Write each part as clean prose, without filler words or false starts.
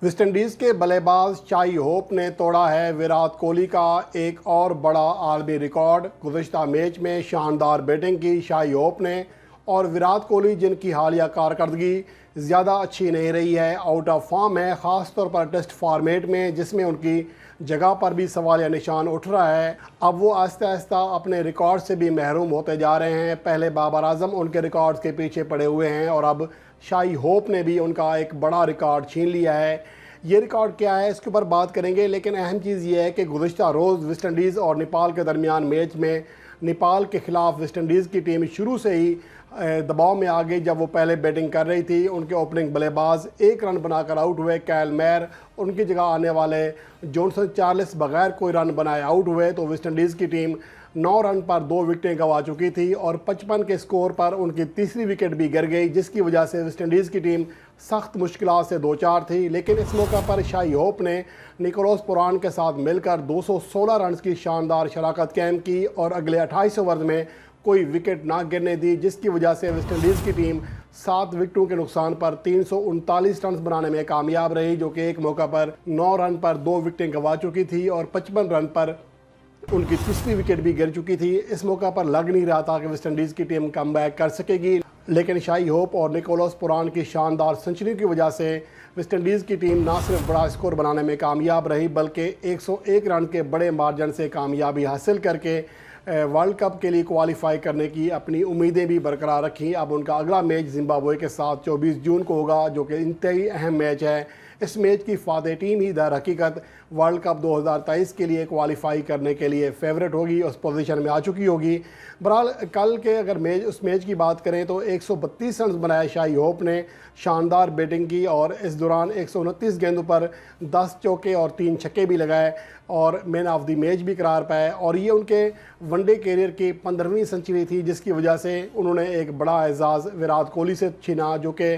West Indies के बल्लेबाज Shai Hope ने तोड़ा है विराट कोहली का एक और बड़ा आलमी रिकॉर्ड। गुज़िश्ता मैच में शानदार बैटिंग की शाई होप ने, और विराट कोहली जिनकी हालिया कारकर्दगी ज़्यादा अच्छी नहीं रही है, आउट ऑफ फॉर्म है, ख़ास तौर पर टेस्ट फॉर्मेट में जिसमें उनकी जगह पर भी सवाल या निशान उठ रहा है। अब वो आहिस्ता आहिस्ता अपने रिकॉर्ड से भी महरूम होते जा रहे हैं। पहले बाबर आजम उनके रिकॉर्ड्स के पीछे पड़े हुए हैं और अब शाई होप ने भी उनका एक बड़ा रिकॉर्ड छीन लिया है। ये रिकॉर्ड क्या है इसके ऊपर बात करेंगे, लेकिन अहम चीज़ ये है कि गुज़िश्ता रोज़ वेस्टइंडीज़ और नेपाल के दरमियान मैच में नेपाल के ख़िलाफ़ वेस्टइंडीज़ की टीम शुरू से ही दबाव में आ गई। जब वो पहले बैटिंग कर रही थी, उनके ओपनिंग बल्लेबाज 1 रन बनाकर आउट हुए, कैल मैर, उनकी जगह आने वाले जॉनसन चार्ल्स बगैर कोई रन बनाए आउट हुए। तो वेस्टइंडीज़ की टीम 9 रन पर 2 विकेटें गंवा चुकी थी और 55 के स्कोर पर उनकी तीसरी विकेट भी गिर गई, जिसकी वजह से वेस्टइंडीज़ की टीम सख्त मुश्किलात से दो चार थी। लेकिन इस मौका पर शाई होप ने निकोलस पुरान के साथ मिलकर 216 रन की शानदार शराकत कायम की और अगले 28 ओवर में कोई विकेट ना गिरने दी, जिसकी वजह से वेस्टइंडीज़ की टीम 7 विकेटों के नुकसान पर 339 रन बनाने में कामयाब रही, जो कि एक मौका पर 9 रन पर 2 विकेटें गंवा चुकी थी और 55 रन पर उनकी तीसरी विकेट भी गिर चुकी थी। इस मौका पर लग नहीं रहा था कि वेस्टइंडीज़ की टीम कम बैक कर सकेगी, लेकिन शाई होप और निकोलस पुरान की शानदार सेंचुरी की वजह से वेस्टइंडीज़ की टीम ना सिर्फ बड़ा स्कोर बनाने में कामयाब रही, बल्कि 101 रन के बड़े मार्जिन से कामयाबी हासिल करके वर्ल्ड कप के लिए क्वालिफाई करने की अपनी उम्मीदें भी बरकरार रखी। अब उनका अगला मैच जिम्बाब्वे के साथ 24 जून को होगा, जो कि इंतहाई अहम मैच है। इस मैच की फातह टीम ही दर हकीकत वर्ल्ड कप 2023 के लिए क्वालिफाई करने के लिए फेवरेट होगी, उस पोजीशन में आ चुकी होगी। बहरहाल कल के अगर उस मैच की बात करें तो 132 रन बनाए शाई होप ने, शानदार बैटिंग की और इस दौरान 129 गेंदों पर 10 चौके और 3 छक्के भी लगाए और मैन ऑफ द मैच भी करार पाए। और ये उनके वनडे कैरियर की 15वीं सेंचुरी थी, जिसकी वजह से उन्होंने एक बड़ा एजाज़ विराट कोहली से छीना, जो कि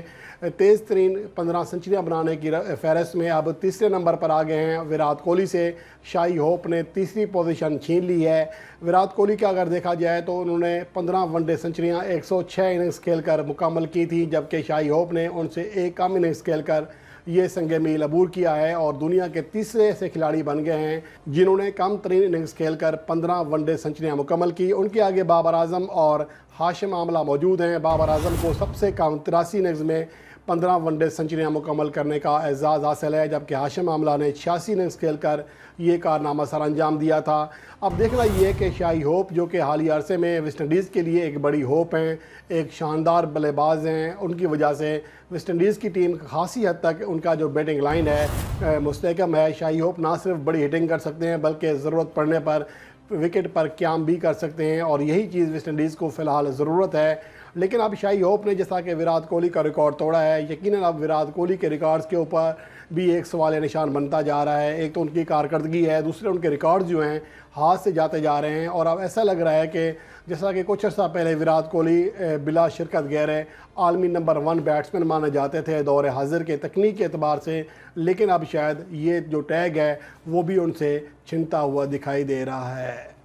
तेज़ तरीन 15 सेंचुरियाँ बनाने की फहरिस्त में अब तीसरे नंबर पर आ गए हैं। विराट कोहली से शाई होप ने तीसरी पोजीशन छीन ली है। विराट कोहली का अगर देखा जाए तो उन्होंने 15 वनडे सेंचुरियाँ 106 इनिंग्स खेलकर मुकम्मल की थी, जबकि शाई होप ने उनसे एक कम इनिंग्स खेलकर ये संग मील अबूर किया है और दुनिया के तीसरे ऐसे खिलाड़ी बन गए हैं जिन्होंने कम तरीन इनिंग्स खेलकर 15 वनडे सेंचुरियाँ मुकम्मल की। उनके आगे बाबर आजम और हाशिम आमला मौजूद हैं। बाबर आजम को सबसे कम 83 इनिंग्स में 15 वनडे सेंचुरियाँ मुकम्मल करने का एजाज़ हासिल है, जबकि हाशिम आमला ने 86 इनिंग्स खेलकर ये कारनामा सर अंजाम दिया था। अब देखना ये है कि शाई होप, जो कि हालिया अरसे में वेस्टइंडीज़ के लिए एक बड़ी होप हैं, एक शानदार बल्लेबाज हैं, उनकी वजह से वेस्टइंडीज़ की टीम खासी हद तक उनका जो बैटिंग लाइन है मुस्तहकम है। शाई होप ना सिर्फ बड़ी हिटिंग कर सकते हैं, बल्कि ज़रूरत पड़ने पर विकेट पर क़याम भी कर सकते हैं और यही चीज़ वेस्टइंडीज़ को फ़िलहाल ज़रूरत है। लेकिन अब शाई होप ने जैसा कि विराट कोहली का रिकॉर्ड तोड़ा है, यकीनन अब विराट कोहली के रिकॉर्ड्स के ऊपर भी एक सवाल निशान बनता जा रहा है। एक तो उनकी कारकर्दगी है, दूसरे उनके रिकॉर्ड जो हैं हाथ से जाते जा रहे हैं और अब ऐसा लग रहा है कि जैसा कि कुछ अर्सा पहले विराट कोहली बिला शिरकत गैर आलमी नंबर 1 बैट्समैन माने जाते थे दौर हाजिर के तकनीक के एतबार से, लेकिन अब शायद ये जो टैग है वो भी उनसे छिनता हुआ दिखाई दे रहा है।